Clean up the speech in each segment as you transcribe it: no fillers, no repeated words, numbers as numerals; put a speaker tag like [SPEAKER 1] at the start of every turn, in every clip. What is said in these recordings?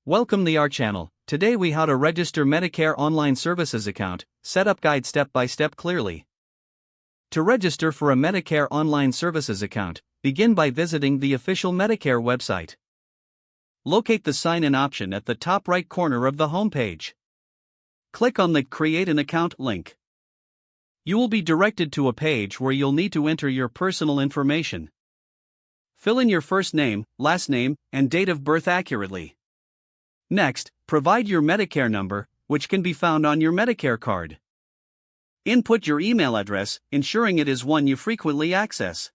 [SPEAKER 1] Welcome to our channel. Today we how to register Medicare Online Services account, setup guide step by step clearly. To register for a Medicare Online Services account, begin by visiting the official Medicare website. Locate the sign-in option at the top right corner of the homepage. Click on the Create an Account link. You will be directed to a page where you'll need to enter your personal information. Fill in your first name, last name, and date of birth accurately. Next, provide your Medicare number, which can be found on your Medicare card. Input your email address, ensuring it is one you frequently access.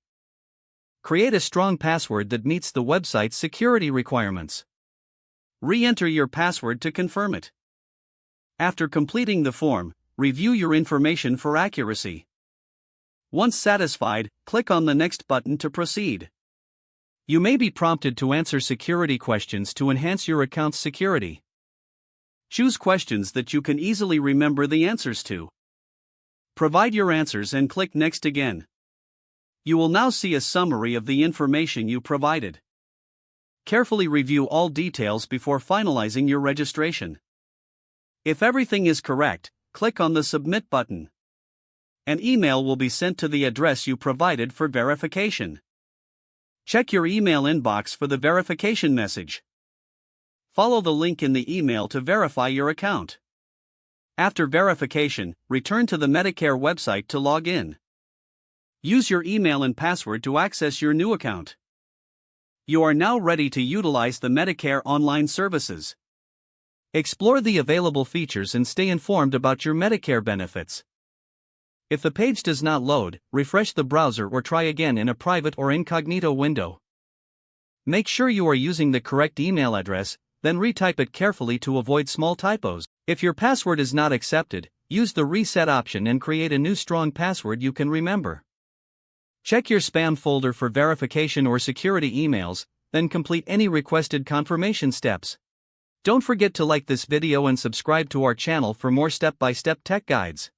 [SPEAKER 1] Create a strong password that meets the website's security requirements. Re-enter your password to confirm it. After completing the form, review your information for accuracy. Once satisfied, click on the Next button to proceed. You may be prompted to answer security questions to enhance your account's security. Choose questions that you can easily remember the answers to. Provide your answers and click Next again. You will now see a summary of the information you provided. Carefully review all details before finalizing your registration. If everything is correct, click on the Submit button. An email will be sent to the address you provided for verification. Check your email inbox for the verification message. Follow the link in the email to verify your account. After verification, return to the Medicare website to log in. Use your email and password to access your new account. You are now ready to utilize the Medicare Online Services. Explore the available features and stay informed about your Medicare benefits. If the page does not load, refresh the browser or try again in a private or incognito window. Make sure you are using the correct email address, then retype it carefully to avoid small typos. If your password is not accepted, use the Reset option and create a new strong password you can remember. Check your spam folder for verification or security emails, then complete any requested confirmation steps. Don't forget to like this video and subscribe to our channel for more step-by-step tech guides.